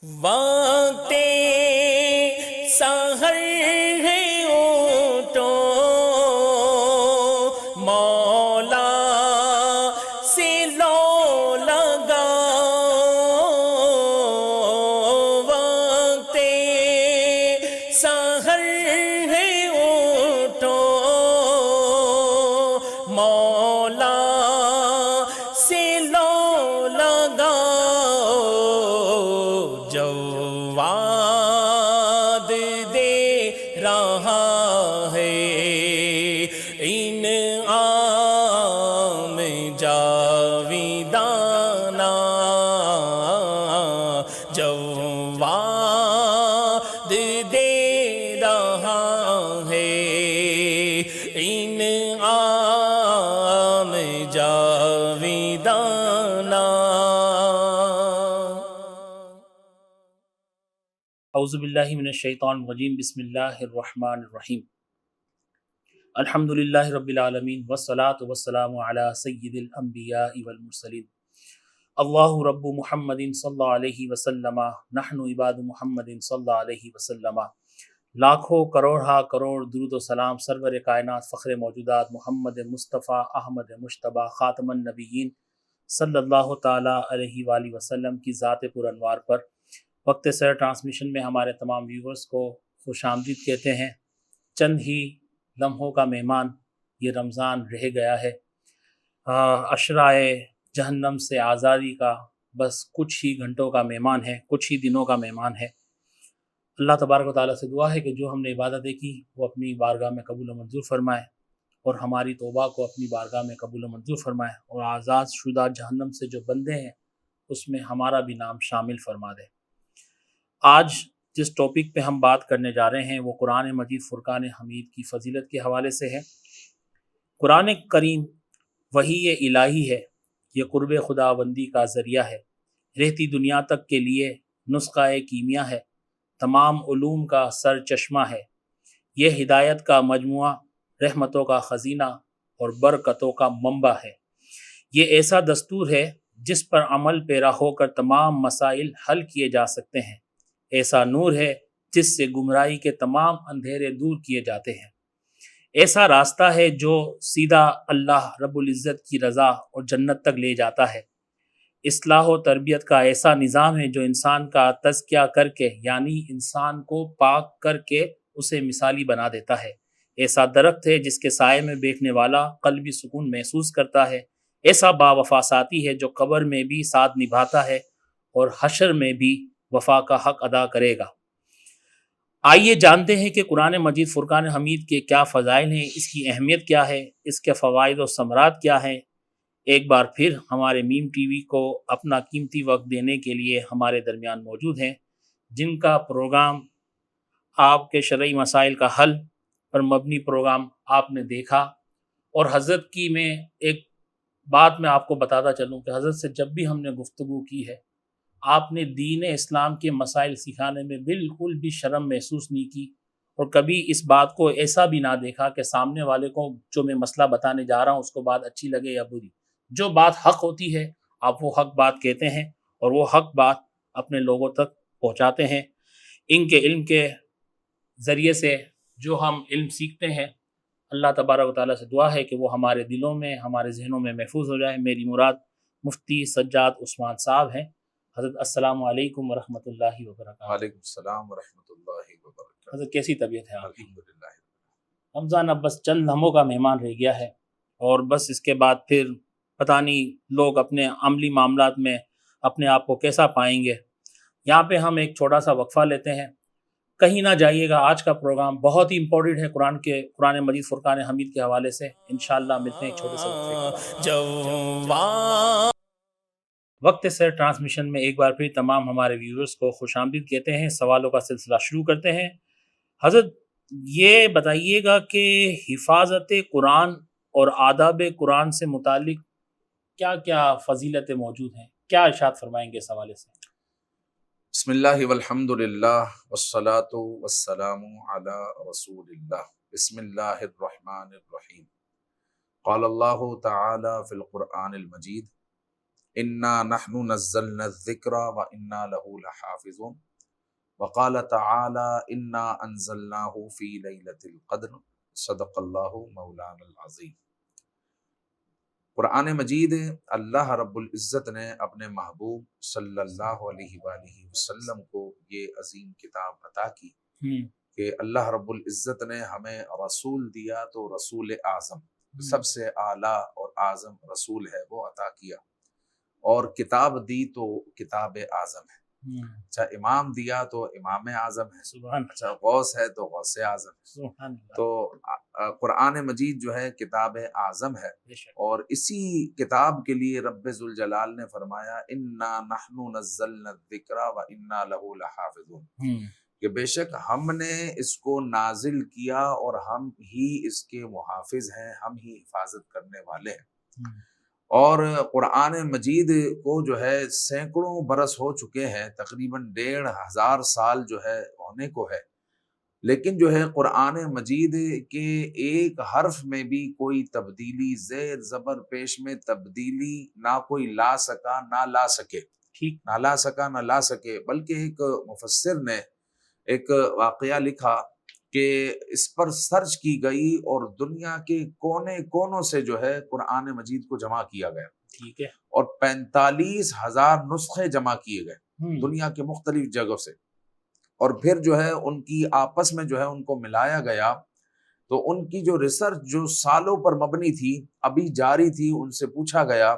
وقت سحر ہے اٹھو مولا سے لو لگاؤ، وقت سحر ہے اٹھو مولا سے لو لگاؤ، جواد دے رہا ہے انعام جاویدانہ، جواد دے رہا ہے انعام جاویدانہ۔ اعوذ باللہ من الشیطان الرجیم، بسم اللہ الرحمن الرحیم، الحمد للہ رب العالمین، والصلاة والسلام علی سید الانبیاء والمرسلین، اللہ رب محمد صلی اللہ علیہ وسلم، نحن عباد محمد صلی اللہ علیہ وسلم۔ لاکھوں کروڑ کروڑ درود و سلام سرور کائنات فخر موجودات محمد مصطفیٰ احمد مجتبیٰ خاتم النبیین صلی اللہ تعالیٰ علیہ وآلہ وسلم کی ذات پر انوار پر۔ وقت سیر ٹرانسمیشن میں ہمارے تمام ویورز کو خوش آمدید کہتے ہیں۔ چند ہی لمحوں کا مہمان یہ رمضان رہ گیا ہے، عشرۂ جہنم سے آزادی کا بس کچھ ہی گھنٹوں کا مہمان ہے، کچھ ہی دنوں کا مہمان ہے۔ اللہ تبارک و تعالیٰ سے دعا ہے کہ جو ہم نے عبادتیں کی وہ اپنی بارگاہ میں قبول و منظور فرمائے، اور ہماری توبہ کو اپنی بارگاہ میں قبول و منظور فرمائے، اور آزاد شدہ جہنم سے جو بندے ہیں اس میں ہمارا بھی نام شامل فرما دے۔ آج جس ٹاپک پہ ہم بات کرنے جا رہے ہیں وہ قرآن مجید فرقان حمید کی فضیلت کے حوالے سے ہے۔ قرآن کریم وحی الہی ہے، یہ قرب خداوندی کا ذریعہ ہے، رہتی دنیا تک کے لیے نسخہ کیمیا ہے، تمام علوم کا سر چشمہ ہے، یہ ہدایت کا مجموعہ، رحمتوں کا خزینہ اور برکتوں کا منبع ہے۔ یہ ایسا دستور ہے جس پر عمل پیرا ہو کر تمام مسائل حل کیے جا سکتے ہیں، ایسا نور ہے جس سے گمراہی کے تمام اندھیرے دور کیے جاتے ہیں، ایسا راستہ ہے جو سیدھا اللہ رب العزت کی رضا اور جنت تک لے جاتا ہے، اصلاح و تربیت کا ایسا نظام ہے جو انسان کا تزکیہ کر کے یعنی انسان کو پاک کر کے اسے مثالی بنا دیتا ہے، ایسا درخت ہے جس کے سائے میں بیٹھنے والا قلبی سکون محسوس کرتا ہے، ایسا باوفا ساتھی ہے جو قبر میں بھی ساتھ نبھاتا ہے اور حشر میں بھی وفا کا حق ادا کرے گا۔ آئیے جانتے ہیں کہ قرآن مجید فرقان حمید کے کیا فضائل ہیں، اس کی اہمیت کیا ہے، اس کے فوائد و ثمرات کیا ہیں۔ ایک بار پھر ہمارے میم ٹی وی کو اپنا قیمتی وقت دینے کے لیے ہمارے درمیان موجود ہیں، جن کا پروگرام آپ کے شرعی مسائل کا حل پر مبنی پروگرام آپ نے دیکھا، اور حضرت کی میں ایک بات میں آپ کو بتاتا چلوں کہ حضرت سے جب بھی ہم نے گفتگو کی ہے، آپ نے دین اسلام کے مسائل سکھانے میں بالکل بھی شرم محسوس نہیں کی، اور کبھی اس بات کو ایسا بھی نہ دیکھا کہ سامنے والے کو جو میں مسئلہ بتانے جا رہا ہوں اس کو بات اچھی لگے یا بری، جو بات حق ہوتی ہے آپ وہ حق بات کہتے ہیں اور وہ حق بات اپنے لوگوں تک پہنچاتے ہیں۔ ان کے علم کے ذریعے سے جو ہم علم سیکھتے ہیں، اللہ تبارک و تعالیٰ سے دعا ہے کہ وہ ہمارے دلوں میں ہمارے ذہنوں میں محفوظ ہو جائے۔ میری مراد مفتی سجاد عثمان صاحب ہیں۔ حضرت السلام علیکم ورحمۃ اللہ وبرکاتہ۔ وعلیکم السلام ورحمۃ اللہ وبرکاتہ۔ حضرت کیسی طبیعت ہے آپ کی؟ الحمدللہ۔ رمضان اب بس چند لمحوں کا مہمان رہ گیا ہے، اور بس اس کے بعد پھر پتہ نہیں لوگ اپنے عملی معاملات میں اپنے آپ کو کیسا پائیں گے۔ یہاں پہ ہم ایک چھوٹا سا وقفہ لیتے ہیں، کہیں نہ جائیے گا، آج کا پروگرام بہت ہی امپورٹنٹ ہے قرآن مجید فرقان حمید کے حوالے سے۔ انشاءاللہ ملتے ہیں ایک چھوٹے سے وقفے کے بعد۔ وقت سیر ٹرانسمیشن میں ایک بار پھر تمام ہمارے ویورز کو خوش آمدید کہتے ہیں۔ سوالوں کا سلسلہ شروع کرتے ہیں۔ حضرت یہ بتائیے گا کہ حفاظت قرآن اور آداب قرآن سے متعلق کیا کیا فضیلتیں موجود ہیں، کیا ارشاد فرمائیں گے اس حوالے سے؟ بسم اللہ والحمد للہ والصلاة والسلام علی رسول اللہ۔ بسم اللہ الرحمن الرحیم۔ قال اللہ تعالی فی القرآن المجید انا نحن نزلنا الذکر وانا لہ لحافظون وقال تعالی انا انزلناہ فی لیلۃ القدر صدق اللہ مولانا العظیم۔ قرآن مجید اللہ رب العزت نے اپنے محبوب صلی اللہ علیہ وآلہ وسلم کو یہ عظیم کتاب عطا کی کہ اللہ رب العزت نے ہمیں رسول دیا تو رسول اعظم، سب سے اعلیٰ اور اعظم رسول ہے وہ عطا کیا، اور کتاب دی تو کتاب اعظم ہے۔ اچھا امام دیا تو امام اعظم ہے، سبحان اچھا غوث ہے تو غوث اعظم ہے۔ سبحان اللہ۔ تو قرآن مجید جو ہے کتاب اعظم ہے، بے شک۔ اور اسی کتاب کے لیے رب ذوالجلال نے فرمایا انا نحن نزلنا الذکر وانا لہ لحافظون، کہ بے شک ہم نے اس کو نازل کیا اور ہم ہی اس کے محافظ ہیں، ہم ہی حفاظت کرنے والے ہیں۔ اور قرآن مجید کو جو ہے سینکڑوں برس ہو چکے ہیں، تقریباً 1500 سال جو ہے ہونے کو ہے، لیکن جو ہے قرآن مجید کے ایک حرف میں بھی کوئی تبدیلی، زیر زبر پیش میں تبدیلی نہ کوئی لا سکا نہ لا سکے، ٹھیک، نہ لا سکا نہ لا سکے، بلکہ ایک مفسر نے ایک واقعہ لکھا کہ اس پر سرچ کی گئی اور دنیا کے کونے کونوں سے جو ہے قرآن مجید کو جمع کیا گیا، ٹھیک ہے، اور 45,000 نسخے جمع کیے گئے دنیا کے مختلف جگہوں سے، اور پھر جو ہے ان کی آپس میں جو ہے ان کو ملایا گیا، تو ان کی جو ریسرچ جو سالوں پر مبنی تھی ابھی جاری تھی، ان سے پوچھا گیا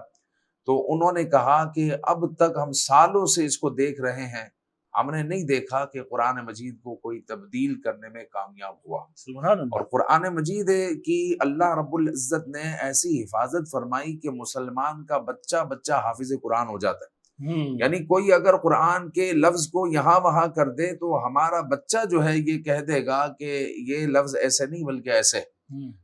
تو انہوں نے کہا کہ اب تک ہم سالوں سے اس کو دیکھ رہے ہیں، ہم نے نہیں دیکھا کہ قرآن مجید کو کوئی تبدیل کرنے میں کامیاب ہوا۔ سبحان اللہ۔ اور قرآن مجید کی اللہ رب العزت نے ایسی حفاظت فرمائی کہ مسلمان کا بچہ بچہ حافظ قرآن ہو جاتا ہے، یعنی کوئی اگر قرآن کے لفظ کو یہاں وہاں کر دے تو ہمارا بچہ جو ہے یہ کہہ دے گا کہ یہ لفظ ایسے نہیں بلکہ ایسے ہے،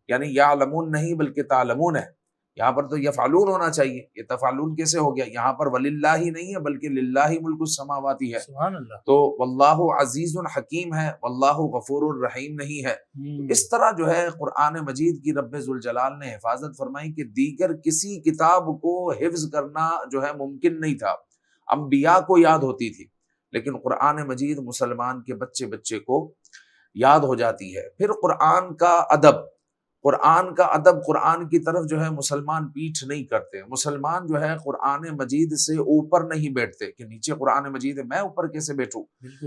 یعنی یعلمون نہیں بلکہ تعلمون ہے، یہاں پر تو یفعلون ہونا چاہیے، یہ تفعلون کیسے ہو گیا؟ یہاں پر وللہ ہی نہیں ہے بلکہ للہ ملک السماوات ہے، سبحان اللہ۔ تو واللہ عزیز حکیم ہے، واللہ غفور الرحیم نہیں ہے۔ تو اس طرح جو ہے قرآن مجید کی رب ذوالجلال نے حفاظت فرمائی کہ دیگر کسی کتاب کو حفظ کرنا جو ہے ممکن نہیں تھا، انبیاء کو یاد ہوتی تھی، لیکن قرآن مجید مسلمان کے بچے بچے کو یاد ہو جاتی ہے۔ پھر قرآن کا ادب، قرآن کی طرف جو ہے مسلمان پیٹھ نہیں کرتے، مسلمان جو ہے قرآن مجید سے اوپر نہیں بیٹھتے کہ نیچے قرآن مجید ہے میں اوپر کیسے بیٹھوں،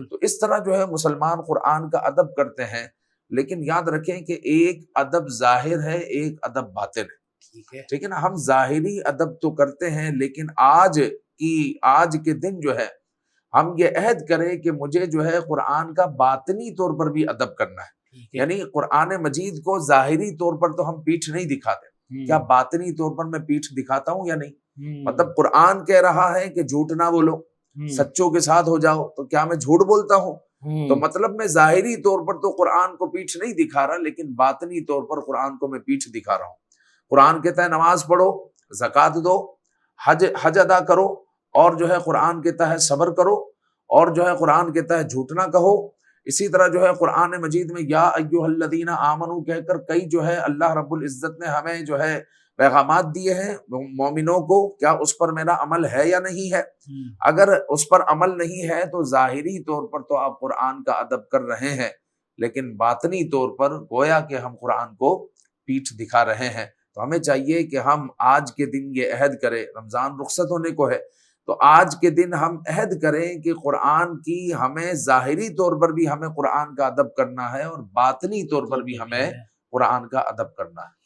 تو اس طرح جو ہے مسلمان قرآن کا ادب کرتے ہیں، لیکن یاد رکھیں کہ ایک ادب ظاہر ہے ایک ادب باطن ہے، ٹھیک ہے نا؟ ہم ظاہری ادب تو کرتے ہیں، لیکن آج کے دن جو ہے ہم یہ عہد کریں کہ مجھے جو ہے قرآن کا باطنی طور پر بھی ادب کرنا ہے، یعنی قرآن مجید کو ظاہری طور پر تو ہم پیٹھ نہیں دکھاتے، کیا باطنی طور پر میں پیٹھ دکھاتا ہوں یا نہیں؟ مطلب قرآن کہہ رہا ہے کہ جھوٹ نہ بولو، سچوں کے ساتھ ہو جاؤ، تو کیا میں جھوٹ بولتا ہوں؟ تو مطلب میں ظاہری طور پر تو قرآن کو پیٹھ نہیں دکھا رہا، لیکن باطنی طور پر قرآن کو میں پیٹھ دکھا رہا ہوں۔ قرآن کہتا ہے نماز پڑھو، زکوٰۃ دو، حج ادا کرو، اور جو ہے قرآن کہتا ہے صبر کرو، اور جو ہے قرآن کہتا ہے جھوٹ نہ کہو۔ اسی طرح جو ہے قرآن مجید میں یا ایھا الذین آمنوا کہہ کر کئی جو ہے اللہ رب العزت نے ہمیں جو ہے پیغامات دیے ہیں مومنوں کو، کیا اس پر میرا عمل ہے یا نہیں ہے؟ اگر اس پر عمل نہیں ہے تو ظاہری طور پر تو آپ قرآن کا ادب کر رہے ہیں، لیکن باطنی طور پر گویا کہ ہم قرآن کو پیٹھ دکھا رہے ہیں۔ تو ہمیں چاہیے کہ ہم آج کے دن یہ عہد کریں، رمضان رخصت ہونے کو ہے تو آج کے دن ہم عہد کریں کہ قرآن کی ہمیں ظاہری طور پر بھی ہمیں قرآن کا ادب کرنا ہے، اور باطنی طور پر بھی ہمیں قرآن کا ادب کرنا ہے۔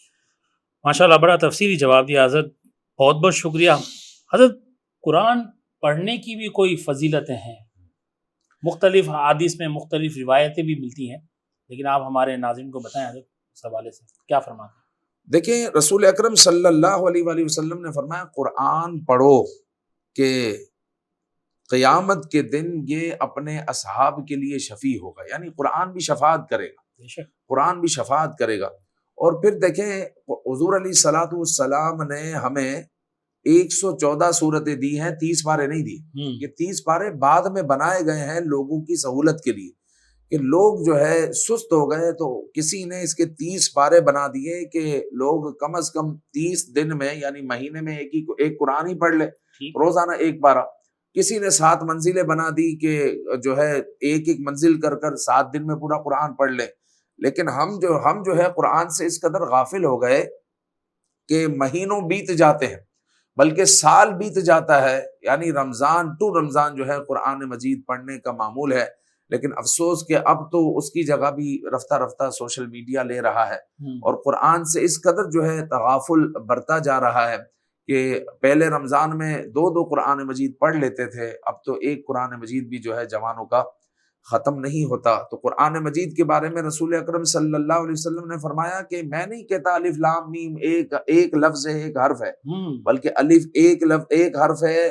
ماشاءاللہ بڑا تفصیلی جواب دیا حضرت، بہت بہت شکریہ حضرت۔ قرآن پڑھنے کی بھی کوئی فضیلتیں ہیں، مختلف حدیث میں مختلف روایتیں بھی ملتی ہیں، لیکن آپ ہمارے ناظرین کو بتائیں حضرت اس حوالے سے کیا فرماتے ہیں؟ دیکھیں رسول اکرم صلی اللہ علیہ وآلہ وسلم نے فرمایا قرآن پڑھو کہ قیامت کے دن یہ اپنے اصحاب کے لیے شفیع ہوگا، یعنی قرآن بھی شفاعت کرے گا، قرآن بھی شفاعت کرے گا۔ اور پھر دیکھیں حضور علیہ الصلوۃ والسلام نے ہمیں 114 سورتیں دی ہیں، 30 پارے نہیں دی، یہ 30 پارے بعد میں بنائے گئے ہیں لوگوں کی سہولت کے لیے، کہ لوگ جو ہے سست ہو گئے تو کسی نے اس کے 30 پارے بنا دیے کہ لوگ کم از کم 30 دن میں یعنی مہینے میں ایک قرآن ہی پڑھ لے، روزانہ ایک پارہ. کسی نے 7 منزلیں بنا دی کہ جو ہے ایک ایک منزل کر 7 دن میں پورا قرآن پڑھ لیں. لیکن ہم جو ہے قرآن سے اس قدر غافل ہو گئے کہ مہینوں بیت جاتے ہیں بلکہ سال بیت جاتا ہے. یعنی رمضان ٹو رمضان جو ہے قرآن مجید پڑھنے کا معمول ہے. لیکن افسوس کہ اب تو اس کی جگہ بھی رفتہ رفتہ سوشل میڈیا لے رہا ہے اور قرآن سے اس قدر جو ہے تغافل برتا جا رہا ہے کہ پہلے رمضان میں 2 قرآن مجید پڑھ لیتے تھے، اب تو ایک قرآن مجید بھی جو ہے جوانوں کا ختم نہیں ہوتا. تو قرآن مجید کے بارے میں رسول اکرم صلی اللہ علیہ وسلم نے فرمایا کہ میں نہیں کہتا الف لام میم ایک لفظ ہے، ایک حرف ہے، بلکہ الف ایک حرف ہے،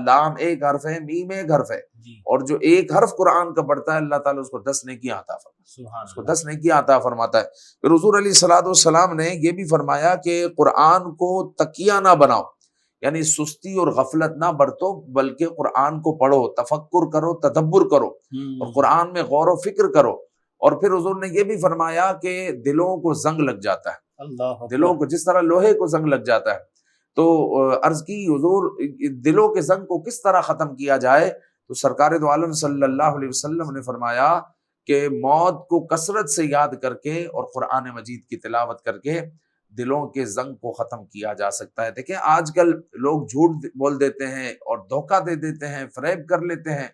لام ایک حرف ہے، میم ایک حرف ہے. اور جو ایک حرف قرآن کا پڑھتا ہے اللہ تعالیٰ اس کو 10 نیکیاں عطا فرماتا ہے، اس کو 10 نیکیاں عطا فرماتا ہے. پھر حضور علیہ الصلوۃ والسلام نے یہ بھی فرمایا کہ قرآن کو تکیہ نہ بناؤ، یعنی سستی اور غفلت نہ برتو، بلکہ قرآن کو پڑھو، تفکر کرو، تدبر کرو اور قرآن میں غور و فکر کرو. اور پھر حضور نے یہ بھی فرمایا کہ دلوں کو زنگ لگ جاتا ہے، دلوں کو جس طرح لوہے کو زنگ لگ جاتا ہے. تو عرض کی حضور دلوں کے زنگ کو کس طرح ختم کیا جائے؟ تو سرکار دو عالم صلی اللہ علیہ وسلم نے فرمایا کہ موت کو کثرت سے یاد کر کے اور قرآن مجید کی تلاوت کر کے دلوں کے زنگ کو ختم کیا جا سکتا ہے. دیکھیں آج کل لوگ جھوٹ بول دیتے ہیں اور دھوکہ دے دیتے ہیں، فریب کر لیتے ہیں،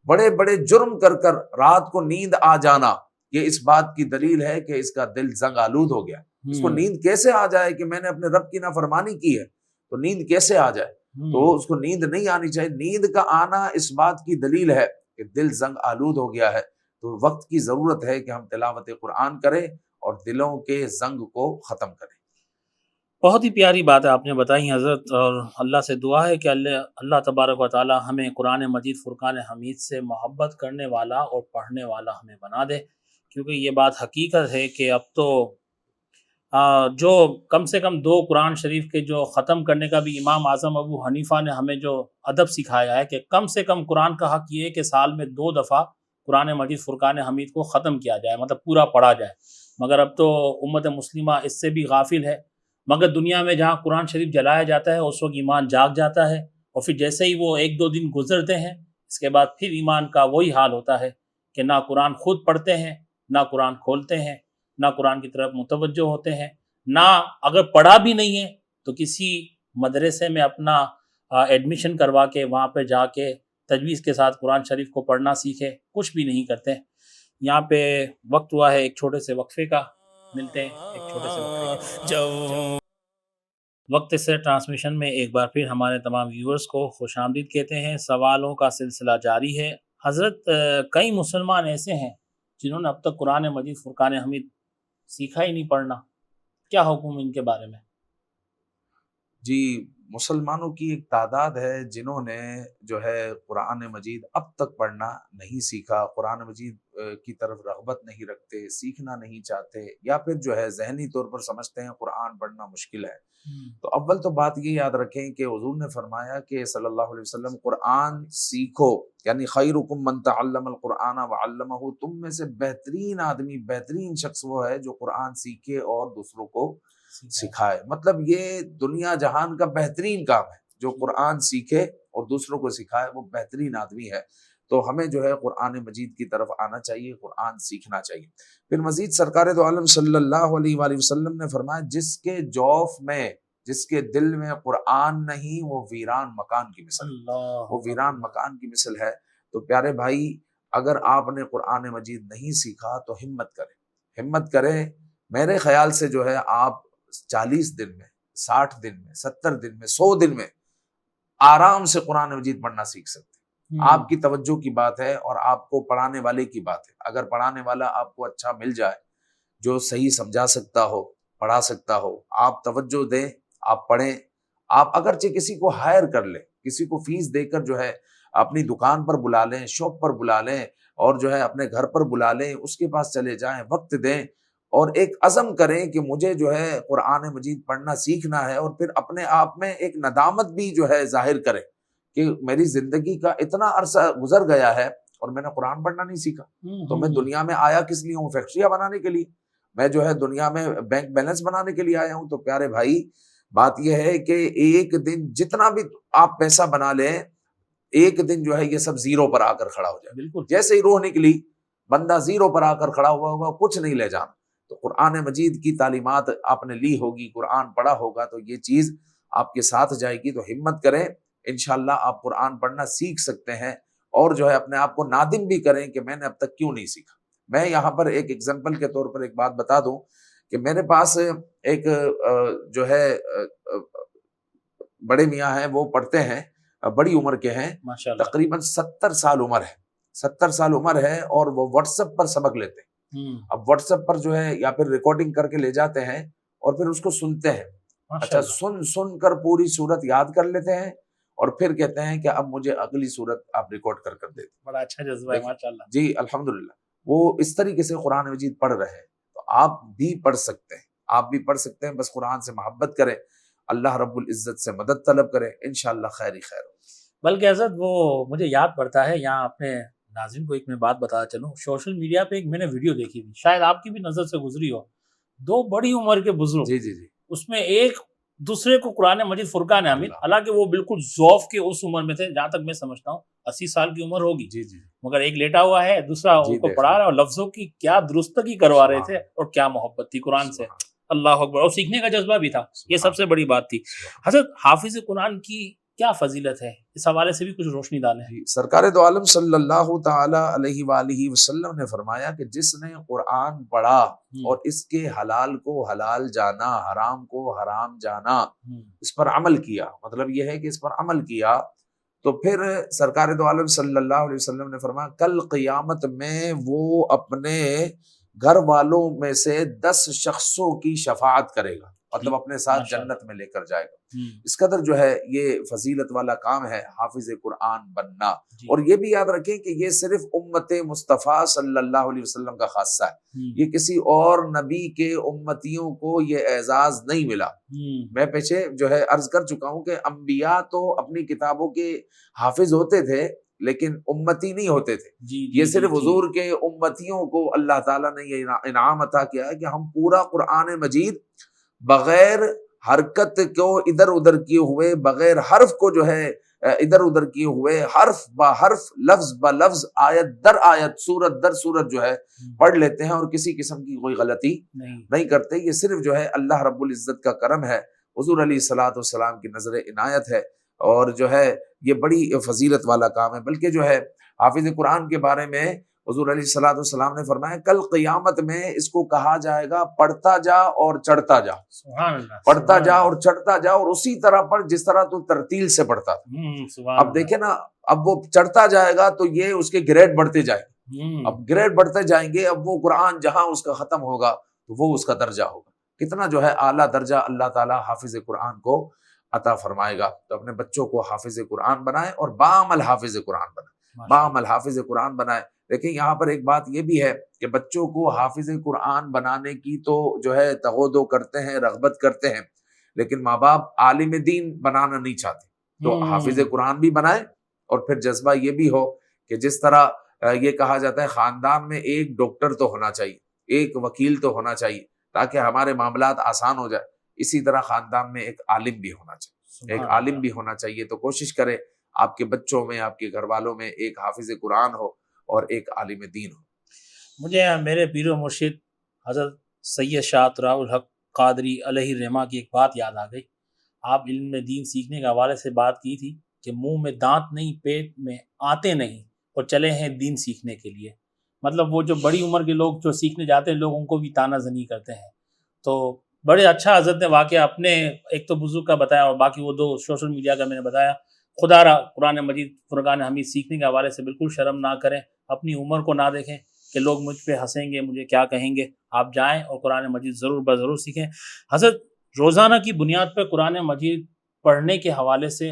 بڑے بڑے جرم کر رات کو نیند آ جانا یہ اس بات کی دلیل ہے کہ اس کا دل زنگ آلود ہو گیا. اس کو نیند کیسے آ جائے کہ میں نے اپنے رب کی نافرمانی کی ہے، تو نیند کیسے آ جائے؟ تو اس کو نیند نہیں آنی چاہیے. نیند کا آنا اس بات کی دلیل ہے کہ دل زنگ آلود ہو گیا ہے. تو وقت کی ضرورت ہے کہ ہم تلاوت قرآن کریں اور دلوں کے زنگ کو ختم کریں. بہت ہی پیاری بات ہے آپ نے بتائی حضرت، اور اللہ سے دعا ہے کہ اللہ تبارک و تعالی ہمیں قرآن مجید فرقان حمید سے محبت کرنے والا اور پڑھنے والا ہمیں بنا دے. کیونکہ یہ بات حقیقت ہے کہ اب تو جو کم سے کم 2 قرآن شریف کے جو ختم کرنے کا بھی امام اعظم ابو حنیفہ نے ہمیں جو ادب سکھایا ہے کہ کم سے کم قرآن کا حق یہ ہے کہ سال میں 2 دفعہ قرآن مجید فرقان حمید کو ختم کیا جائے، مطلب پورا پڑھا جائے. مگر اب تو امت مسلمہ اس سے بھی غافل ہے. مگر دنیا میں جہاں قرآن شریف جلایا جاتا ہے اس وقت ایمان جاگ جاتا ہے، اور پھر جیسے ہی وہ 1-2 دن گزرتے ہیں اس کے بعد پھر ایمان کا وہی حال ہوتا ہے کہ نہ قرآن خود پڑھتے ہیں، نہ قرآن کھولتے ہیں، نہ قرآن کی طرف متوجہ ہوتے ہیں، نہ اگر پڑھا بھی نہیں ہے تو کسی مدرسے میں اپنا ایڈمیشن کروا کے وہاں پہ جا کے تجویز کے ساتھ قرآن شریف کو پڑھنا سیکھے، کچھ بھی نہیں کرتے. یہاں پہ وقت ہوا ہے ایک چھوٹے سے وقفے کا، ملتے ہیں ایک چھوٹے سے وقفے کے. وقت سے ٹرانسمیشن میں ایک بار پھر ہمارے تمام ویورز کو خوش آمدید کہتے ہیں. سوالوں کا سلسلہ جاری ہے. حضرت کئی مسلمان ایسے ہیں جنہوں نے اب تک قرآن مجید فرقان حمید سیکھا ہی نہیں پڑھنا، کیا حکم ان کے بارے میں؟ جی، مسلمانوں کی ایک تعداد ہے جنہوں نے جو ہے قرآن مجید اب تک پڑھنا نہیں سیکھا، قرآن مجید کی طرف رغبت نہیں رکھتے، سیکھنا نہیں چاہتے، یا پھر جو ہے ذہنی طور پر سمجھتے ہیں قرآن پڑھنا مشکل ہے. تو اول تو بات یہ یاد رکھیں کہ حضور نے فرمایا کہ صلی اللہ علیہ وسلم قرآن سیکھو، یعنی خیرکم من تعلم القرآن وعلمہ، تم میں سے بہترین آدمی، بہترین شخص وہ ہے جو قرآن سیکھے اور دوسروں کو سکھائے. مطلب یہ دنیا جہان کا بہترین کام ہے، جو قرآن سیکھے اور دوسروں کو سکھائے وہ بہترین آدمی ہے. تو ہمیں جو ہے قرآن مجید کی طرف آنا چاہیے، قرآن سیکھنا چاہیے. پھر مزید سرکار دو عالم صلی اللہ علیہ وآلہ وسلم نے فرمایا جس کے جوف میں، جس کے دل میں قرآن نہیں وہ ویران مکان کی مثل، وہ ویران مکان کی مثل ہے. تو پیارے بھائی، اگر آپ نے قرآن مجید نہیں سیکھا تو ہمت کریں. میرے خیال سے جو ہے آپ 40 دن میں، 60 دن میں، 70 دن میں، 100 دن میں آرام سے قرآن مجید پڑھنا سیکھ سکتے. آپ کی توجہ کی بات ہے اور آپ کو پڑھانے والے کی بات ہے. اگر پڑھانے والا آپ کو اچھا مل جائے جو صحیح سمجھا سکتا ہو، پڑھا سکتا ہو، آپ توجہ دیں، آپ پڑھیں. آپ اگرچہ کسی کو ہائر کر لیں، کسی کو فیس دے کر جو ہے اپنی دکان پر بلا لیں، شاپ پر بلا لیں، اور جو ہے اپنے گھر پر بلا لیں، اس کے پاس چلے جائیں، وقت دیں اور ایک عزم کریں کہ مجھے جو ہے قرآن مجید پڑھنا سیکھنا ہے. اور پھر اپنے آپ میں ایک ندامت بھی جو ہے ظاہر کریں کہ میری زندگی کا اتنا عرصہ گزر گیا ہے اور میں نے قرآن پڑھنا نہیں سیکھا. تو میں دنیا میں آیا کس لیے ہوں؟ فیکٹریاں بنانے کے لیے، میں جو ہے دنیا میں بینک بیلنس بنانے کے لیے آیا ہوں. تو پیارے بھائی، بات یہ ہے کہ ایک دن جتنا بھی آپ پیسہ بنا لیں، ایک دن جو ہے یہ سب زیرو پر آ کر کھڑا ہو جائے. بالکل جیسے ہی روح نکلی بندہ زیرو پر آ کر کھڑا ہوا ہوگا، کچھ نہیں لے جانا. تو قرآن مجید کی تعلیمات آپ نے لی ہوگی، قرآن پڑھا ہوگا، تو یہ چیز آپ کے ساتھ جائے گی. تو ہمت کریں، انشاءاللہ آپ قرآن پڑھنا سیکھ سکتے ہیں، اور جو ہے اپنے آپ کو نادم بھی کریں کہ میں نے اب تک کیوں نہیں سیکھا. میں یہاں پر ایک ایگزامپل کے طور پر ایک بات بتا دوں کہ میرے پاس ایک جو ہے بڑے میاں ہیں، وہ پڑھتے ہیں، بڑی عمر کے ہیں، ماشاءاللہ. تقریباً 70 سال عمر ہے. 70 سال عمر ہے، اور وہ واٹس ایپ پر سبق لیتے ہیں. اب واٹس ایپ پر جو ہے یا پھر ریکارڈنگ کر کے لے جاتے ہیں اور پھر اس کو سنتے ہیں. اچھا، سن کر پوری صورت یاد کر لیتے ہیں، اور پھر کہتے ہیں کہ اب مجھے اگلی صورت آپ ریکارڈ کر دیں. بڑا اچھا جذبہ ہے ماشاءاللہ. جی الحمدللہ، وہ اس طریقے سے قرآن مجید پڑھ رہے ہیں. تو آپ بھی پڑھ سکتے ہیں، آپ بھی پڑھ سکتے ہیں. بس قرآن سے محبت کریں، اللہ رب العزت سے مدد طلب کریں، انشاءاللہ خیر ہی خیر. بلکہ حضرت وہ مجھے یاد پڑتا ہے، یہاں اپنے ناظرین کو ایک میں بات بتا چلوں، سوشل میڈیا پہ ایک میں نے ویڈیو دیکھی تھی، شاید آپ کی بھی نظر سے گزری ہو. دو بڑی عمر کے بزرگ، جی جی جی، اس میں ایک دوسرے کو قرآن مجید فرقان حمید، حالانکہ وہ بالکل ذوف کے اس عمر میں تھے، جہاں تک میں سمجھتا ہوں 80 سال کی عمر ہوگی. جی جی، مگر ایک لیٹا ہوا ہے، دوسرا ان کو پڑھا رہا ہے، اور لفظوں کی کیا درستگی کروا رہے تھے، اور کیا محبت تھی قرآن سے. اللہ اکبر. اور سیکھنے کا جذبہ بھی تھا، یہ سب سے بڑی بات تھی. حضرت حافظ قرآن کی کیا فضیلت ہے، اس حوالے سے بھی کچھ روشنی ڈالیں. سرکار دو عالم صلی اللہ تعالی علیہ وآلہ وسلم نے فرمایا کہ جس نے قرآن پڑھا اور اس کے حلال کو حلال جانا، حرام کو حرام جانا، اس پر عمل کیا، مطلب یہ ہے کہ اس پر عمل کیا، تو پھر سرکار دو عالم صلی اللہ علیہ وسلم نے فرمایا کل قیامت میں وہ اپنے گھر والوں میں سے 10 شخصوں کی شفاعت کرے گا، مطلب اپنے ساتھ جنت میں لے کر جائے گا. اس قدر جو ہے یہ فضیلت والا کام ہے حافظ قرآن بننا. اور یہ بھی یاد رکھیں کہ یہ صرف امت مصطفیٰ صلی اللہ علیہ وسلم کا خاصہ ہے، یہ کسی اور نبی کے امتیوں کو یہ اعزاز نہیں ملا. میں پیچھے جو ہے عرض کر چکا ہوں کہ انبیاء تو اپنی کتابوں کے حافظ ہوتے تھے لیکن امتی نہیں ہوتے تھے. یہ صرف حضور کے امتیوں کو اللہ تعالیٰ نے یہ انعام عطا کیا ہے کہ ہم پورا قرآن مجید بغیر حرکت کو ادھر ادھر کیے ہوئے، بغیر حرف کو جو ہے ادھر ادھر کیے ہوئے، حرف با حرف، لفظ با لفظ، آیت در آیت، سورت در سورت جو ہے پڑھ لیتے ہیں، اور کسی قسم کی کوئی غلطی نہیں کرتے. یہ صرف جو ہے اللہ رب العزت کا کرم ہے، حضور علیہ الصلوۃ والسلام کی نظر عنایت ہے، اور جو ہے یہ بڑی فضیلت والا کام ہے. بلکہ جو ہے حافظ قرآن کے بارے میں حضور علیہ الصلوۃ والسلام نے فرمایا کل قیامت میں اس کو کہا جائے گا پڑھتا جا اور چڑھتا جا. سبحان اللہ. پڑھتا جا اور چڑھتا جا، اور اسی طرح پڑھ جس طرح تو ترتیل سے پڑھتا تھا. اب دیکھیں نا، اب وہ چڑھتا جائے گا تو یہ اس کے گریڈ بڑھتے جائیں گے، اب گریڈ بڑھتے جائیں گے، اب وہ قرآن جہاں اس کا ختم ہوگا تو وہ اس کا درجہ ہوگا. کتنا جو ہے اعلیٰ درجہ اللہ تعالیٰ حافظ قرآن کو عطا فرمائے گا. تو اپنے بچوں کو حافظ قرآن بنائیں، اور بعمل حافظ قرآن بنائیں، بعمل حافظ قرآن بنائیں. دیکھیں یہاں پر ایک بات یہ بھی ہے کہ بچوں کو حافظ قرآن بنانے کی تو جو ہے تغودو کرتے ہیں، رغبت کرتے ہیں، لیکن ماں باپ عالم دین بنانا نہیں چاہتے. تو حافظ قرآن بھی بنائیں، اور پھر جذبہ یہ بھی ہو کہ جس طرح یہ کہا جاتا ہے خاندان میں ایک ڈاکٹر تو ہونا چاہیے، ایک وکیل تو ہونا چاہیے تاکہ ہمارے معاملات آسان ہو جائے، اسی طرح خاندان میں ایک عالم بھی ہونا چاہیے، ایک عالم بھی ہونا چاہیے. تو کوشش کریں آپ کے بچوں میں، آپ کے گھر والوں میں ایک حافظ قرآن ہو اور ایک عالم دین ہو. مجھے میرے پیر و مرشد حضرت سید شاہ طرح الحق قادری علیہ الرحمہ کی ایک بات یاد آ گئی. آپ علم دین سیکھنے کے حوالے سے بات کی تھی کہ منہ میں دانت نہیں، پیٹ میں آتے نہیں، اور چلے ہیں دین سیکھنے کے لیے. مطلب وہ جو بڑی عمر کے لوگ جو سیکھنے جاتے ہیں، لوگ ان کو بھی تانا زنی کرتے ہیں. تو بڑے اچھا حضرت نے واقعہ اپنے ایک تو بزرگ کا بتایا، اور باقی وہ دو سوشل میڈیا کا میں نے بتایا. خدا را قرآن مجید فرقان حمید سیکھنے کے حوالے سے بالکل شرم نہ کریں، اپنی عمر کو نہ دیکھیں کہ لوگ مجھ پہ ہنسیں گے، مجھے کیا کہیں گے. آپ جائیں اور قرآن مجید ضرور بضرور سیکھیں. حضرت روزانہ کی بنیاد پہ قرآن مجید پڑھنے کے حوالے سے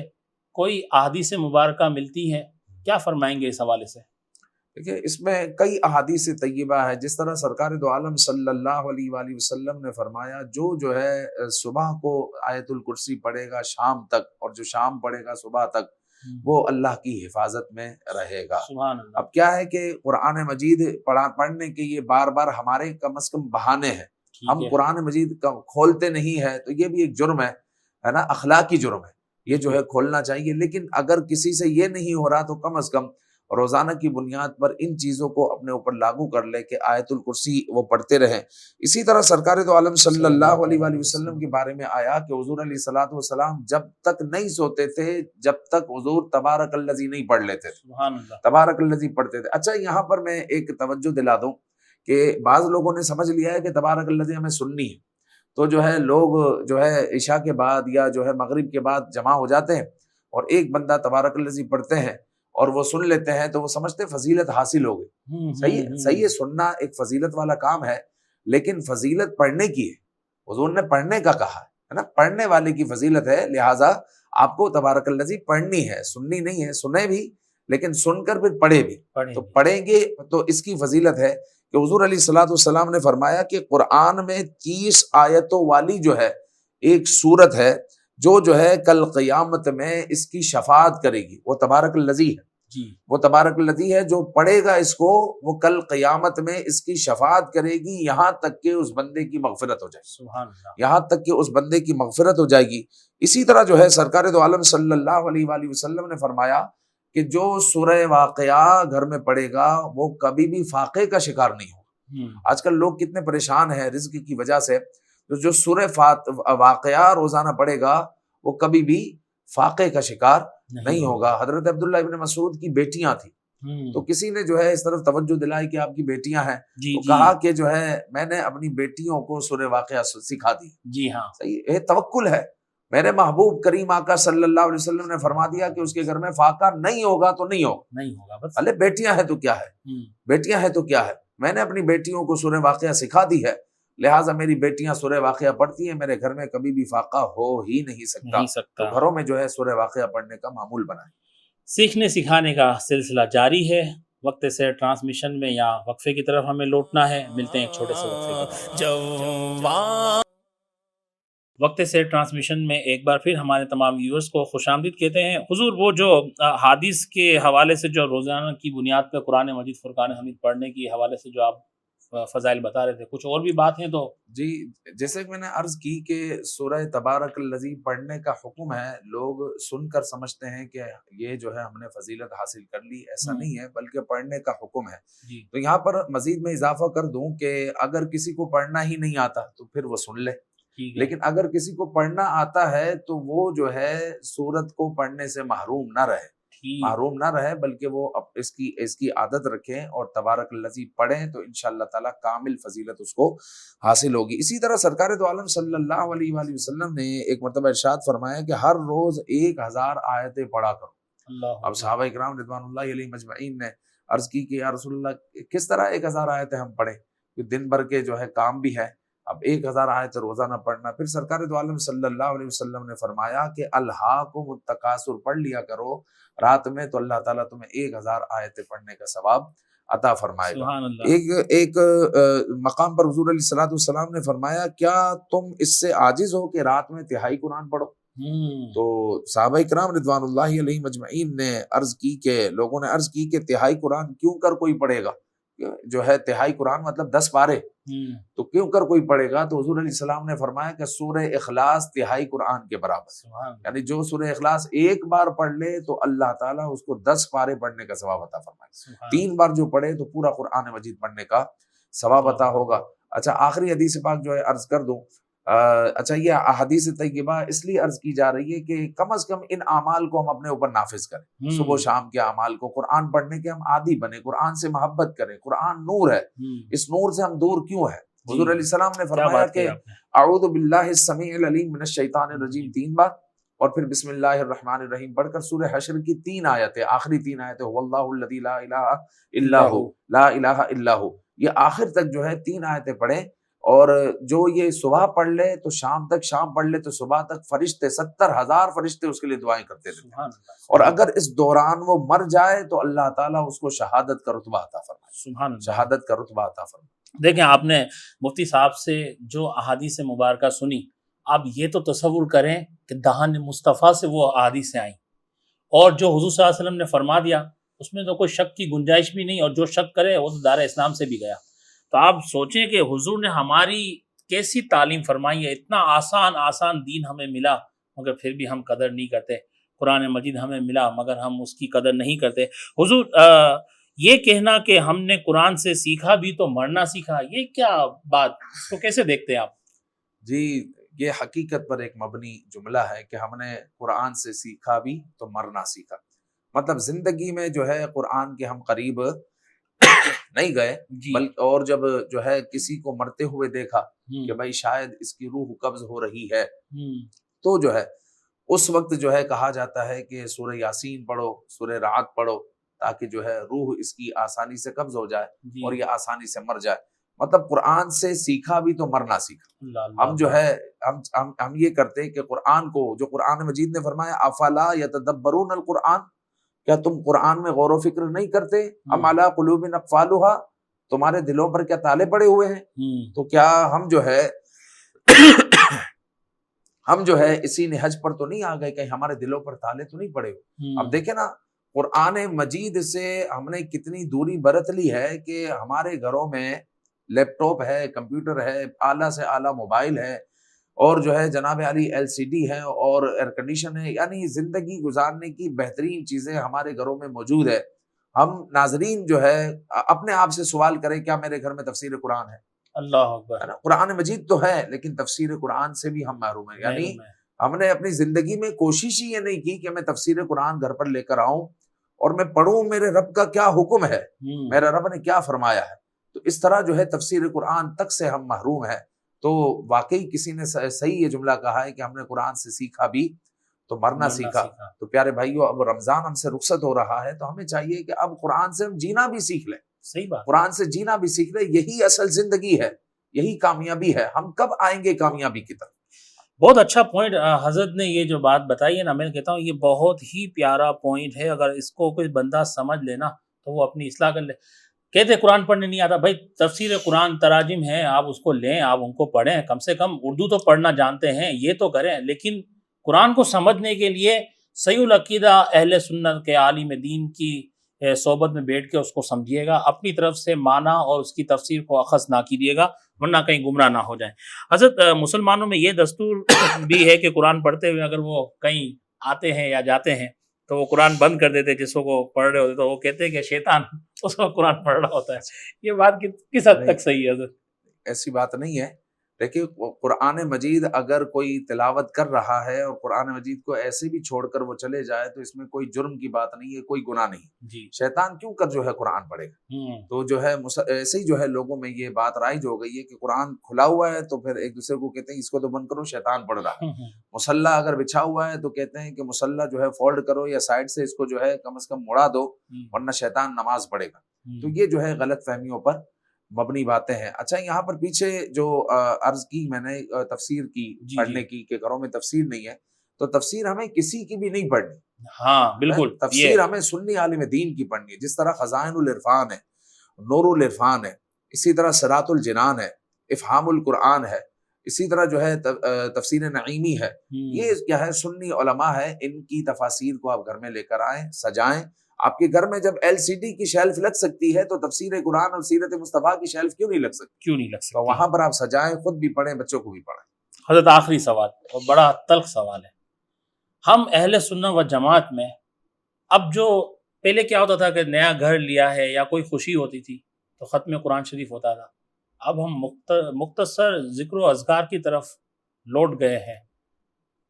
کوئی احادیث مبارکہ ملتی ہے، کیا فرمائیں گے اس حوالے سے؟ دیکھیں اس میں کئی احادیث طیبہ ہے. جس طرح سرکار دو عالم صلی اللہ علیہ وآلہ وسلم نے فرمایا جو ہے صبح کو آیت الکرسی پڑھے گا شام تک، اور جو شام پڑھے گا صبح تک، وہ اللہ کی حفاظت میں رہے گا. سبحان اللہ. اب کیا ہے کہ قرآن مجید پڑھنے کے یہ بار بار ہمارے کم از کم بہانے ہیں. ہم قرآن مجید کھولتے نہیں ہے، تو یہ بھی ایک جرم ہے. ہے نا اخلاقی جرم ہے، یہ جو ہے کھولنا چاہیے۔ لیکن اگر کسی سے یہ نہیں ہو رہا تو کم از کم روزانہ کی بنیاد پر ان چیزوں کو اپنے اوپر لاگو کر لے کہ آیت الکرسی وہ پڑھتے رہیں۔ اسی طرح سرکار دو عالم صلی اللہ علیہ وآلہ وسلم کے بارے میں آیا کہ حضور علیہ الصلوۃ والسلام جب تک نہیں سوتے تھے جب تک حضور تبارک الذی نہیں پڑھ لیتے تھے، سبحان اللہ۔ تبارک الذی پڑھتے تھے۔ اچھا یہاں پر میں ایک توجہ دلا دوں کہ بعض لوگوں نے سمجھ لیا ہے کہ تبارک الذی ہمیں سننی ہے، تو جو ہے لوگ جو ہے عشاء کے بعد یا جو ہے مغرب کے بعد جمع ہو جاتے ہیں اور ایک بندہ تبارک الذی پڑھتے ہیں اور وہ سن لیتے ہیں تو وہ سمجھتے فضیلت حاصل ہو گئی۔ صحیح ہے، سننا ایک فضیلت والا کام ہے، لیکن فضیلت پڑھنے کی ہے، حضور نے پڑھنے کا کہا ہے نا، پڑھنے والے کی فضیلت ہے، لہٰذا آپ کو تبارک الذی پڑھنی ہے، سننی نہیں ہے۔ سنیں بھی لیکن سن کر پھر پڑھے بھی، تو پڑھیں گے تو اس کی فضیلت ہے کہ حضور علیہ الصلوۃ والسلام نے فرمایا کہ قرآن میں 30 آیتوں والی جو ہے ایک سورت ہے جو ہے کل قیامت میں اس کی شفاعت کرے گی، وہ تبارک الذی ہے جی، وہ تبارک الذی ہے، جو پڑھے گا اس کو وہ کل قیامت میں اس کی شفاعت کرے گی یہاں تک کہ اس بندے کی مغفرت ہو جائے گی، سبحان اللہ، یہاں تک کہ اس بندے کی مغفرت ہو جائے گی۔ اسی طرح جو ہے سرکار دو عالم صلی اللہ علیہ وآلہ وسلم نے فرمایا کہ جو سورہ واقعہ گھر میں پڑھے گا وہ کبھی بھی فاقے کا شکار نہیں ہوگا۔ آج کل لوگ کتنے پریشان ہیں رزق کی وجہ سے، تو جو سورہ واقعہ روزانہ پڑھے گا وہ کبھی بھی فاقے کا شکار نہیں ہوگا۔ حضرت عبداللہ ابن مسعود کی بیٹیاں تھیں، تو کسی نے جو ہے اس طرف توجہ دلائی کہ آپ کی بیٹیاں ہیں، تو کہا کہ جو ہے میں نے اپنی بیٹیوں کو سورہ واقعہ سکھا دی۔ جی ہاں، صحیح، یہ توکل ہے۔ میرے محبوب کریم آقا صلی اللہ علیہ وسلم نے فرما دیا کہ اس کے گھر میں فاقہ نہیں ہوگا تو نہیں ہوگا، بس ارے بیٹیاں ہیں تو کیا ہے، بیٹیاں ہیں تو کیا ہے، میں نے اپنی بیٹیوں کو سورہ واقعہ سکھا دی ہے، لہٰذا میری بیٹیاں سورہ واقعہ پڑھتی ہیں، میرے گھر میں کبھی بھی فاقہ ہو ہی نہیں سکتا۔ تو گھروں میں جو ہے سورہ واقعہ پڑھنے کا معمول بنائیں۔ سیکھنے سکھانے کا سلسلہ جاری ہے۔ وقت سے ٹرانسمیشن میں یا وقفے کی طرف ہمیں لوٹنا ہے، ملتے ہیں ایک چھوٹے سے وقفے کے بعد۔ وقت سے ٹرانسمیشن میں ایک بار پھر ہمارے تمام ویورز کو خوش آمدید کہتے ہیں۔ حضور وہ جو حدیث کے حوالے سے جو روزانہ کی بنیاد پہ قرآن مجید فرقان حمید پڑھنے کی حوالے سے جو آپ فضائل بتا رہے تھے، کچھ اور بھی بات ہیں تو؟ جی، جیسے کہ میں نے عرض کی کہ سورہ تبارک الذی پڑھنے کا حکم ہے، لوگ سن کر سمجھتے ہیں کہ یہ جو ہے ہم نے فضیلت حاصل کر لی، ایسا نہیں ہے، بلکہ پڑھنے کا حکم ہے۔ تو یہاں پر مزید میں اضافہ کر دوں کہ اگر کسی کو پڑھنا ہی نہیں آتا تو پھر وہ سن لے، لیکن اگر کسی کو پڑھنا آتا ہے تو وہ جو ہے سورت کو پڑھنے سے محروم نہ رہے بلکہ وہ اس کی عادت رکھیں اور تبارک الذی پڑھیں تو انشاءاللہ تعالی کامل فضیلت اس کو حاصل ہوگی۔ اسی طرح سرکار دو عالم صلی اللہ علیہ وآلہ وسلم نے ایک مرتبہ ارشاد فرمایا کہ ہر روز 1000 آیتیں پڑھا کرو۔ اب صحابہ اکرام رضوان اللہ علیہ مجمعین نے عرض کی کہ یا رسول اللہ کس طرح 1000 آیتیں ہم پڑھیں، کہ دن بھر کے جو ہے کام بھی ہے، اب 1000 آیت روزانہ پڑھنا۔ پھر سرکار دو عالم صلی اللہ علیہ وسلم نے فرمایا کہ الہاکم التکاثر پڑھ لیا کرو رات میں، تو اللہ تعالیٰ تمہیں 1000 آیتیں پڑھنے کا ثواب عطا فرمائے گا۔ ایک مقام پر حضور علیہ الصلوۃ والسلام نے فرمایا کیا تم اس سے عاجز ہو کہ رات میں تہائی قرآن پڑھو؟ تو صحابہ اکرام رضوان اللہ علیہ مجمعین نے لوگوں نے عرض کی کہ تہائی قرآن کیوں کر کوئی پڑھے گا، جو ہے تہائی قرآن مطلب 10 پارے، تو کیوں کر کوئی پڑھے گا؟ تو حضور علیہ السلام نے فرمایا کہ سورہ اخلاص تہائی قرآن کے برابر، یعنی جو سورہ اخلاص ایک بار پڑھ لے تو اللہ تعالیٰ اس کو 10 پارے پڑھنے کا ثواب عطا فرمائے، 3 بار جو پڑھے تو پورا قرآن مجید پڑھنے کا ثواب عطا ہوگا۔ اچھا آخری حدیث پاک جو ہے عرض کر دوں، اچھا یہ احادیث طیبہ اس لیے عرض کی جا رہی ہے کہ کم از کم ان اعمال کو ہم اپنے اوپر نافذ کریں، صبح و شام کے اعمال کو، قرآن پڑھنے کے ہم عادی بنے، قرآن سے محبت کریں، قرآن نور ہے، اس نور سے ہم دور کیوں ہیں؟ حضور علیہ السلام نے فرمایا کہ اعوذ باللہ السمیع العلیم من الشیطان الرجیم 3 بار، اور پھر بسم اللہ الرحمن الرحیم پڑھ کر سورہ حشر کی 3 آیتیں، آخری 3 آیتیں هو اللہ الذی لا الہ الا هو لا الہ الا هو، یہ آخر تک جو ہے 3 آیتیں پڑھیں، اور جو یہ صبح پڑھ لے تو شام تک، شام پڑھ لے تو صبح تک، فرشتے 70,000 فرشتے اس کے لیے دعائیں کرتے رہتے ہیں، اور اگر اس دوران وہ مر جائے تو اللہ تعالیٰ اس کو شہادت کا رتبہ عطا فرمائے، شہادت کا رتبہ عطا فرمائے۔ دیکھیں آپ نے مفتی صاحب سے جو احادیث مبارکہ سنی، آپ یہ تو تصور کریں کہ دہان مصطفیٰ سے وہ احادیث آئیں، اور جو حضور صلی اللہ علیہ وسلم نے فرما دیا اس میں تو کوئی شک کی گنجائش بھی نہیں، اور جو شک کرے وہ تو دار اسلام سے بھی گیا۔ تو آپ سوچیں کہ حضور نے ہماری کیسی تعلیم فرمائی ہے، اتنا آسان دین ہمیں ملا، مگر پھر بھی ہم قدر نہیں کرتے. قرآن مجید ہمیں ملا مگر ہم اس کی قدر نہیں کرتے. حضور یہ کہنا کہ ہم نے قرآن سے سیکھا بھی تو مرنا سیکھا، یہ کیا بات، اس کو کیسے دیکھتے ہیں آپ؟ جی یہ حقیقت پر ایک مبنی جملہ ہے کہ ہم نے قرآن سے سیکھا بھی تو مرنا سیکھا. مطلب زندگی میں جو ہے قرآن کے ہم قریب نہیں گئے، جی بلکہ اور جب جو ہے کسی کو مرتے ہوئے دیکھا کہ بھائی شاید اس کی روح قبض ہو رہی ہے، تو جو ہے اس وقت جو ہے کہا جاتا ہے کہ سورہ یاسین پڑھو، سورہ رعد پڑھو، تاکہ جو ہے روح اس کی آسانی سے قبض ہو جائے اور یہ آسانی سے مر جائے. مطلب قرآن سے سیکھا بھی تو مرنا سیکھا. ہم جو ہے ہم یہ کرتے کہ قرآن کو، جو قرآن مجید نے فرمایا افلا یتدبرون القرآن، کیا تم قرآن میں غور و فکر نہیں کرتے؟ ام علی قلوب اقفالها، تمہارے دلوں پر کیا تالے پڑے ہوئے ہیں؟ تو کیا ہم جو ہے ہم جو ہے اسی نہج پر تو نہیں آ گئے کہ ہمارے دلوں پر تالے تو نہیں پڑے ہوئے؟ اب دیکھیں نا قرآن مجید سے ہم نے کتنی دوری برت لی ہے کہ ہمارے گھروں میں لیپ ٹاپ ہے، کمپیوٹر ہے، اعلیٰ سے اعلیٰ موبائل ہے، اور جو ہے جناب علی LCD ہے اور ایئر کنڈیشن ہے، یعنی زندگی گزارنے کی بہترین چیزیں ہمارے گھروں میں موجود ہے. ہم ناظرین جو ہے اپنے آپ سے سوال کریں، کیا میرے گھر میں تفسیر قرآن ہے؟ اللہ اکبر. قرآن مجید تو ہے لیکن تفسیر قرآن سے بھی ہم محروم ہیں. یعنی ہم نے اپنی زندگی میں کوشش ہی یہ نہیں کی کہ میں تفسیر قرآن گھر پر لے کر آؤں اور میں پڑھوں میرے رب کا کیا حکم ہے، میرا رب نے کیا فرمایا ہے. تو اس طرح جو ہے تفسیر قرآن تک سے ہم محروم ہیں. تو واقعی کسی نے صحیح یہ جملہ کہا ہے کہ ہم نے قرآن سے سیکھا بھی تو مرنا سیکھا. تو پیارے بھائیو، اب رمضان ہم سے رخصت ہو رہا ہے تو ہمیں چاہیے کہ اب قرآن سے ہم جینا بھی سیکھ لیں. صحیح بات، قرآن سے جینا بھی سیکھ لیں. یہی اصل زندگی ہے، یہی کامیابی ہے. ہم کب آئیں گے کامیابی کی طرف؟ بہت اچھا پوائنٹ حضرت نے یہ جو بات بتائی ہے نا، میں کہتا ہوں یہ بہت ہی پیارا پوائنٹ ہے. اگر اس کو کوئی بندہ سمجھ لینا تو وہ اپنی اصلاح کر لے. کہتے قرآن پڑھنے نہیں آتا، بھائی تفسیر قرآن تراجم ہیں، آپ اس کو لیں، آپ ان کو پڑھیں، کم سے کم اردو تو پڑھنا جانتے ہیں، یہ تو کریں. لیکن قرآن کو سمجھنے کے لیے صحیح العقیدہ اہل سنت کے عالم دین کی صحبت میں بیٹھ کے اس کو سمجھیے گا، اپنی طرف سے معنی اور اس کی تفسیر کو اخذ نہ کیجیے گا ورنہ کہیں گمراہ نہ ہو جائیں. حضرت مسلمانوں میں یہ دستور بھی ہے کہ قرآن پڑھتے ہوئے اگر وہ کہیں آتے ہیں یا جاتے ہیں تو وہ قرآن بند کر دیتے، جسوں کو پڑھ رہے ہوتے تو وہ کہتے ہیں کہ شیطان اس کو قرآن پڑھ رہا ہوتا ہے. یہ بات کس حد تک صحیح ہے حضرت؟ ایسی بات نہیں ہے. دیکھیے قرآن مجید اگر کوئی تلاوت کر رہا ہے اور قرآن مجید کو ایسے بھی چھوڑ کر وہ چلے جائے تو اس میں کوئی جرم کی بات نہیں ہے، کوئی گناہ نہیں. جی شیطان کیوں کر جو ہے قرآن پڑھے گا؟ تو جو ہے ایسے ہی جو ہے لوگوں میں یہ بات رائج ہو گئی ہے کہ قرآن کھلا ہوا ہے تو پھر ایک دوسرے کو کہتے ہیں اس کو تو بند کرو، شیطان پڑھ رہا ہے. مصلی اگر بچھا ہوا ہے تو کہتے ہیں کہ مصلی جو ہے فولڈ کرو یا سائڈ سے اس کو جو ہے کم از کم مڑا دو ورنہ شیطان نماز پڑھے گا. تو یہ جو ہے غلط فہمیوں پر مبنی باتیں ہیں. اچھا یہاں پر پیچھے جو عرض کی میں نے تفسیر کی پڑھنے کی کہ گھروں میں تفسیر نہیں ہے، تو تفسیر ہمیں کسی کی بھی نہیں پڑھنی. ہاں بالکل، تفسیر ہمیں سنی عالم دین کی پڑھنی ہے. جس طرح خزائن العرفان ہے، نور العرفان ہے، اسی طرح صراط الجنان ہے، افہام القرآن ہے، اسی طرح جو ہے تفسیر نعیمی ہے. یہ کیا ہے؟ سنی علماء ہے. ان کی تفاسیر کو آپ گھر میں لے کر آئیں، سجائیں. آپ کے گھر میں جب LCD کی شیلف لگ سکتی ہے تو تفسیر قرآن اور سیرت مصطفیٰ کی شیلف کیوں نہیں لگ سکتی؟ تو وہاں پر آپ سجائیں، خود بھی پڑھیں، بچوں کو بھی پڑھیں. حضرت آخری سوال اور بڑا تلخ سوال ہے. ہم اہل سنت و جماعت میں اب جو پہلے کیا ہوتا تھا کہ نیا گھر لیا ہے یا کوئی خوشی ہوتی تھی تو ختم قرآن شریف ہوتا تھا. اب ہم مختصر ذکر و اذکار کی طرف لوٹ گئے ہیں.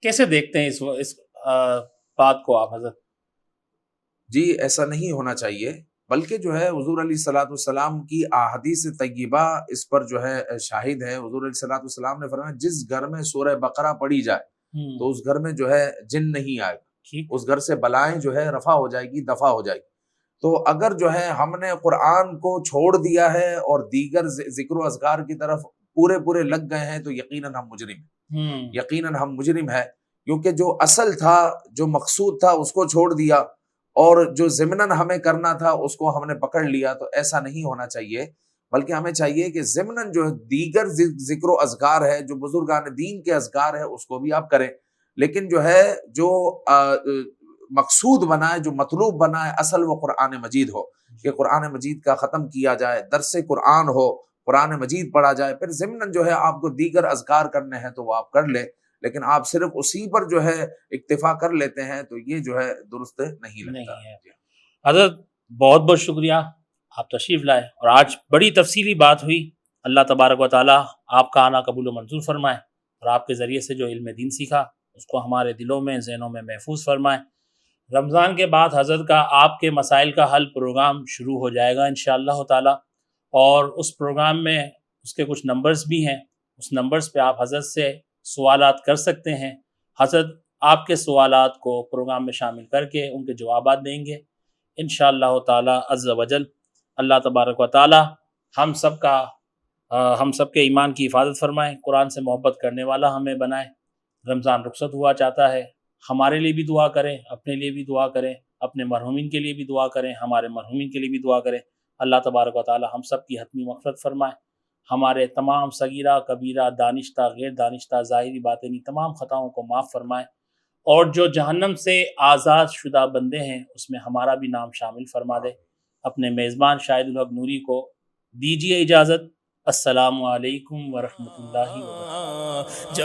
کیسے دیکھتے ہیں اس بات کو آپ حضرت؟ جی ایسا نہیں ہونا چاہیے، بلکہ جو ہے حضور علیہ الصلوۃ والسلام کی احادیث طیبہ اس پر جو ہے شاہد ہے. حضور علیہ الصلوۃ والسلام نے فرمایا جس گھر میں سورہ بقرہ پڑھی جائے تو اس گھر میں جو ہے جن نہیں آئے گا، اس گھر سے بلائیں جو ہے رفع ہو جائے گی، دفع ہو جائے گی. تو اگر جو ہے ہم نے قرآن کو چھوڑ دیا ہے اور دیگر ذکر و اذکار کی طرف پورے لگ گئے ہیں تو یقیناً ہم مجرم ہیں. یقیناً ہم مجرم ہیں، کیونکہ جو اصل تھا، جو مقصود تھا اس کو چھوڑ دیا اور جو ضمناً ہمیں کرنا تھا اس کو ہم نے پکڑ لیا. تو ایسا نہیں ہونا چاہیے، بلکہ ہمیں چاہیے کہ ضمناً جو دیگر ذکر و اذکار ہے، جو بزرگان دین کے اذکار ہے، اس کو بھی آپ کریں. لیکن جو ہے جو مقصود بنائے، جو مطلوب بنائے، اصل وہ قرآن مجید ہو، کہ قرآن مجید کا ختم کیا جائے، درس قرآن ہو، قرآن مجید پڑھا جائے. پھر ضمناً جو ہے آپ کو دیگر اذکار کرنے ہیں تو وہ آپ کر لیں، لیکن آپ صرف اسی پر جو ہے اکتفا کر لیتے ہیں تو یہ جو ہے درست نہیں لگتا نہیں ہے۔ حضرت بہت بہت شکریہ، آپ تشریف لائے اور آج بڑی تفصیلی بات ہوئی۔ اللہ تبارک و تعالیٰ آپ کا آنا قبول و منظور فرمائے اور آپ کے ذریعے سے جو علم دین سیکھا اس کو ہمارے دلوں میں ذہنوں میں محفوظ فرمائے۔ رمضان کے بعد حضرت کا آپ کے مسائل کا حل پروگرام شروع ہو جائے گا انشاءاللہ تعالیٰ، اور اس پروگرام میں اس کے کچھ نمبرز بھی ہیں، اس نمبرز پہ آپ حضرت سے سوالات کر سکتے ہیں۔ حضرت آپ کے سوالات کو پروگرام میں شامل کر کے ان کے جوابات دیں گے انشاءاللہ تعالیٰ عز و جل۔ اللہ تبارک و تعالیٰ ہم سب کے ایمان کی حفاظت فرمائے، قرآن سے محبت کرنے والا ہمیں بنائے۔ رمضان رخصت ہوا چاہتا ہے، ہمارے لیے بھی دعا کریں، اپنے لیے بھی دعا کریں، اپنے مرحومین کے لیے بھی دعا کریں، ہمارے مرحومین کے لیے بھی دعا کریں۔ اللہ تبارک و تعالیٰ ہم سب کی حتمی مغفرت فرمائے، ہمارے تمام صغیرہ کبیرہ دانشتہ غیر دانشتہ ظاہری باطنی تمام خطاؤں کو معاف فرمائے، اور جو جہنم سے آزاد شدہ بندے ہیں اس میں ہمارا بھی نام شامل فرما دے۔ اپنے میزبان شاہد الحق نوری کو دیجیے اجازت۔ السلام علیکم ورحمۃ اللہ وبرکاتہ۔